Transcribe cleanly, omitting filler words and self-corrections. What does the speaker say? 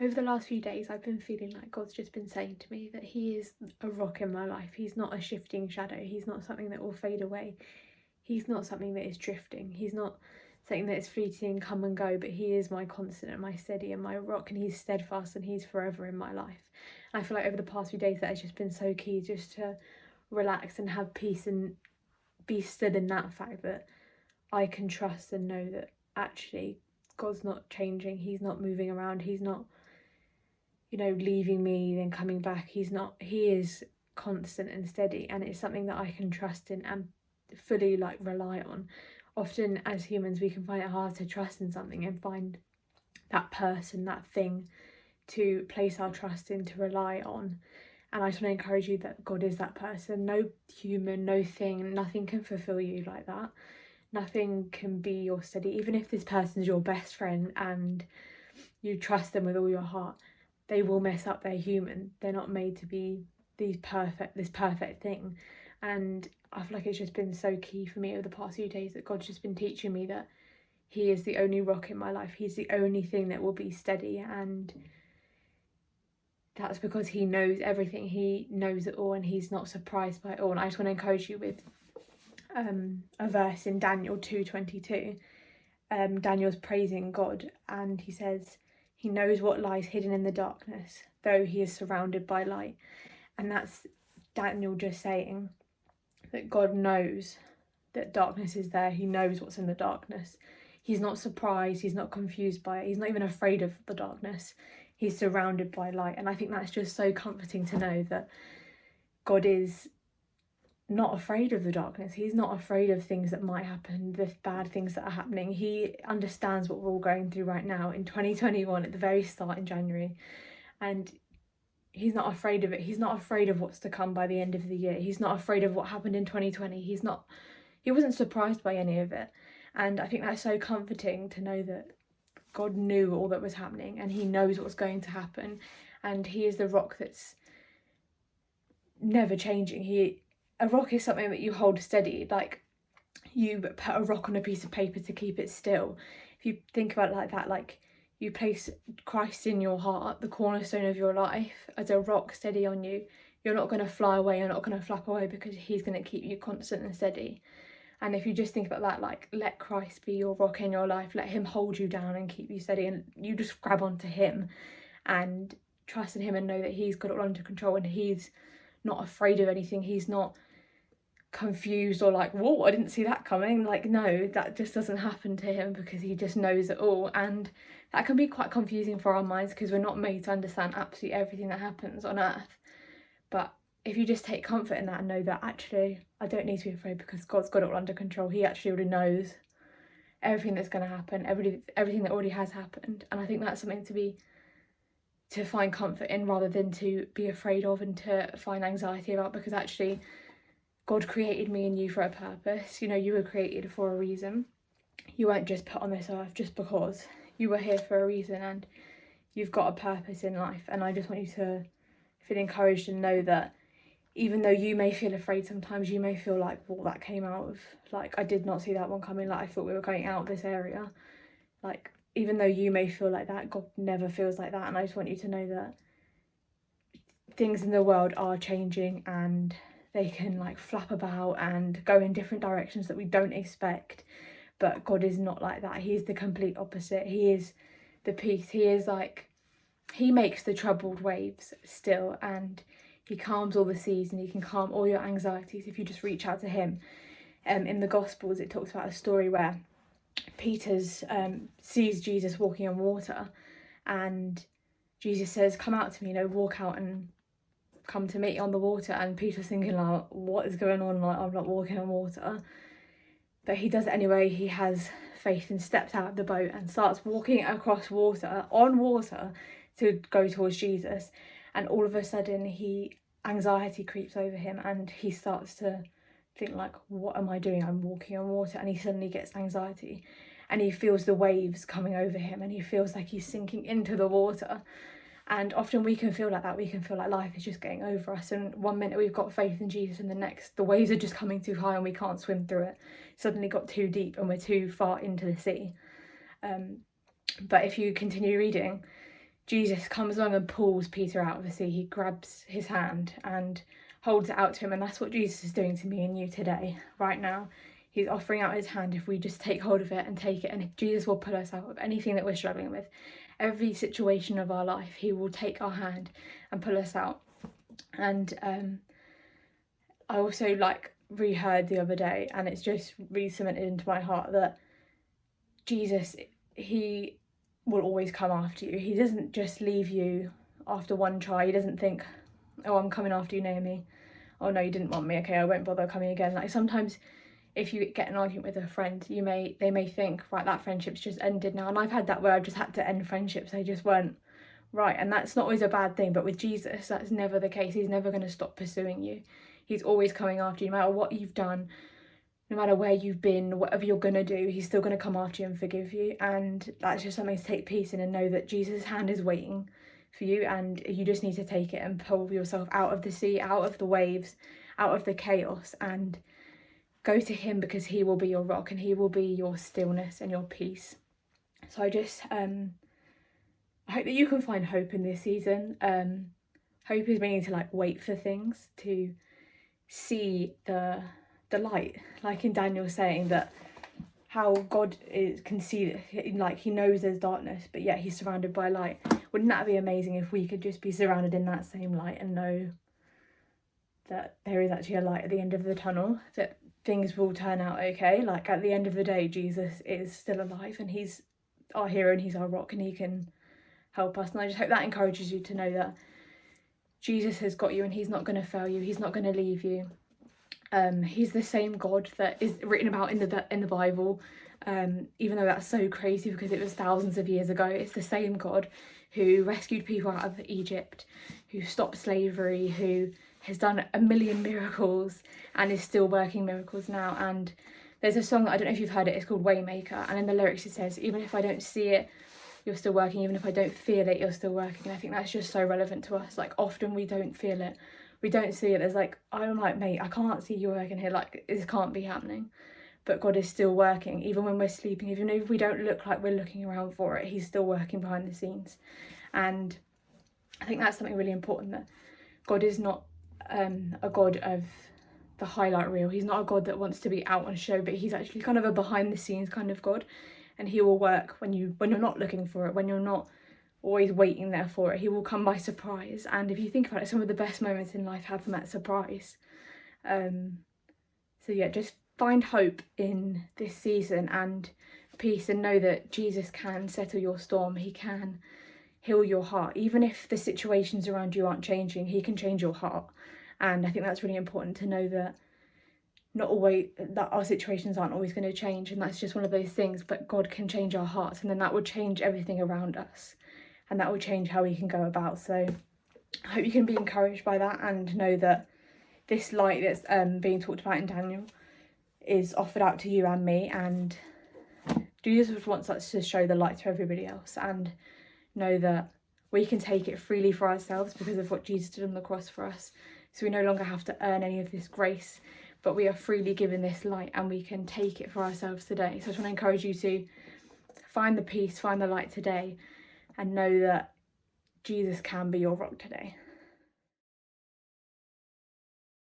Over the last few days, I've been feeling like God's just been saying to me that He is a rock in my life. He's not a shifting shadow. He's not something that will fade away. He's not something that is drifting. He's not something that is fleeting, come and go, but He is my constant and my steady and my rock, and He's steadfast and He's forever in my life. And I feel like over the past few days that has just been so key, just to relax and have peace and be still in that fact that I can trust and know that actually God's not changing. He's not moving around. He's not, leaving me then coming back. He is constant and steady, and it's something that I can trust in and fully rely on. Often as humans we can find it hard to trust in something and find that person, that thing to place our trust in, to rely on. And I just want to encourage you that God is that person. No human, no thing, nothing can fulfill you like that. Nothing can be your steady. Even if this person's your best friend and you trust them with all your heart, they will mess up. They're human. They're not made to be this perfect thing. And I feel like it's just been so key for me over the past few days that God's just been teaching me that He is the only rock in my life. He's the only thing that will be steady, and that's because He knows everything. He knows it all, and He's not surprised by it all. And I just want to encourage you with a verse in Daniel 2:22. Daniel's praising God, and he says, He knows what lies hidden in the darkness, though He is surrounded by light. And that's Daniel just saying that God knows that darkness is there. He knows what's in the darkness. He's not surprised. He's not confused by it. He's not even afraid of the darkness. He's surrounded by light. And I think that's just so comforting to know that God is not afraid of the darkness. He's not afraid of things that might happen, the bad things that are happening. He understands what we're all going through right now in 2021 at the very start in January, and He's not afraid of it. He's not afraid of what's to come by the end of the year. He's not afraid of what happened in 2020. He wasn't surprised by any of it. And I think that's so comforting to know that God knew all that was happening and He knows what's going to happen, and He is the rock that's never changing. A rock is something that you hold steady, like you put a rock on a piece of paper to keep it still. If you think about it like that, like you place Christ in your heart, the cornerstone of your life, as a rock steady on you, you're not going to fly away, you're not going to flap away, because He's going to keep you constant and steady. And if you just think about that, like, let Christ be your rock in your life, let Him hold you down and keep you steady, and you just grab onto Him and trust in Him and know that He's got it all under control, and He's not afraid of anything. He's not confused or like, whoa, I didn't see that coming. Like, no, that just doesn't happen to Him, because He just knows it all. And that can be quite confusing for our minds, because we're not made to understand absolutely everything that happens on earth. But if you just take comfort in that and know that actually I don't need to be afraid, because God's got it all under control. He actually already knows everything that's going to happen, everything that already has happened. And I think that's something to find comfort in, rather than to be afraid of and to find anxiety about, because actually God created me and you for a purpose. You were created for a reason. You weren't just put on this earth just because. You were here for a reason, and you've got a purpose in life. And I just want you to feel encouraged and know that even though you may feel afraid sometimes, you may feel like, well, that came out of, like, I did not see that one coming, like, I thought we were going out of this area. Like, even though you may feel like that, God never feels like that. And I just want you to know that things in the world are changing, and they can like flap about and go in different directions that we don't expect. But God is not like that. He is the complete opposite. He is the peace. He is like, He makes the troubled waves still, and He calms all the seas, and He can calm all your anxieties if you just reach out to Him. In the Gospels, it talks about a story where Peter sees Jesus walking on water, and Jesus says, come out to me, walk out and come to me on the water. And Peter's thinking, like, what is going on? Like, I'm not walking on water. But he does it anyway. He has faith and steps out of the boat and starts walking across water, on water, to go towards Jesus. And all of a sudden, anxiety creeps over him, and he starts to think, like, what am I doing? I'm walking on water. And he suddenly gets anxiety, and he feels the waves coming over him, and he feels like he's sinking into the water. And often we can feel like that. We can feel like life is just getting over us, and one minute we've got faith in Jesus, and the next the waves are just coming too high and we can't swim through it. Suddenly got too deep and we're too far into the sea. But if you continue reading, Jesus comes along and pulls Peter out of the sea. He grabs his hand and holds it out to him, and that's what Jesus is doing to me and you today, right now. He's offering out his hand if we just take hold of it and take it, and Jesus will pull us out of anything that we're struggling with. Every situation of our life, he will take our hand and pull us out. And I also reheard the other day, and it's just really cemented into my heart that Jesus, he will always come after you. He doesn't just leave you after one try. He doesn't think, oh, I'm coming after you, Naomi. Oh no, you didn't want me. Okay, I won't bother coming again. Like, sometimes if you get an argument with a friend, they may think, right, that friendship's just ended now. And I've had that where I've just had to end friendships. They just weren't right. And that's not always a bad thing. But with Jesus, that's never the case. He's never going to stop pursuing you. He's always coming after you, no matter what you've done, no matter where you've been, whatever you're going to do, he's still going to come after you and forgive you. And that's just something to take peace in, and know that Jesus' hand is waiting for you, and you just need to take it and pull yourself out of the sea, out of the waves, out of the chaos, and go to him, because he will be your rock and he will be your stillness and your peace. So I just I hope that you can find hope in this season. Hope is meaning to wait for things, to see the light, like in Daniel saying that how God can see, he knows there's darkness, but yet he's surrounded by light. Wouldn't that be amazing if we could just be surrounded in that same light and know that there is actually a light at the end of the tunnel, that things will turn out okay? At the end of the day, Jesus is still alive, and he's our hero and he's our rock, and he can help us. And I just hope that encourages you to know that Jesus has got you, and he's not going to fail you. He's not going to leave you. He's the same God that is written about in the Bible, even though that's so crazy because it was thousands of years ago. It's the same God who rescued people out of Egypt, who stopped slavery, who has done a million miracles and is still working miracles now. And there's a song, I don't know if you've heard it, it's called Waymaker, and in the lyrics it says, even if I don't see it, you're still working. Even if I don't feel it, you're still working. And I think that's just so relevant to us. Often we don't feel it, we don't see it. There's I'm like, mate, I can't see you working here, this can't be happening. But God is still working, even when we're sleeping, even if we don't look like we're looking around for it, he's still working behind the scenes. And I think that's something really important, that God is not a God of the highlight reel. He's not a God that wants to be out on show, but he's actually kind of a behind the scenes kind of God. And he will work when you're not looking for it, when you're not always waiting there for it. He will come by surprise. And if you think about it, some of the best moments in life happen at surprise. So yeah, just find hope in this season and peace, and know that Jesus can settle your storm. He can heal your heart. Even if the situations around you aren't changing, he can change your heart. And I think that's really important to know, that not always, that our situations aren't always going to change, and that's just one of those things. But God can change our hearts, and then that will change everything around us, and that will change how we can go about. So I hope you can be encouraged by that, and know that this light that's being talked about in Daniel is offered out to you and me, and Jesus wants us to show the light to everybody else, and know that we can take it freely for ourselves because of what Jesus did on the cross for us. So we no longer have to earn any of this grace, but we are freely given this light, and we can take it for ourselves today. So I just want to encourage you to find the peace, find the light today, and know that Jesus can be your rock today.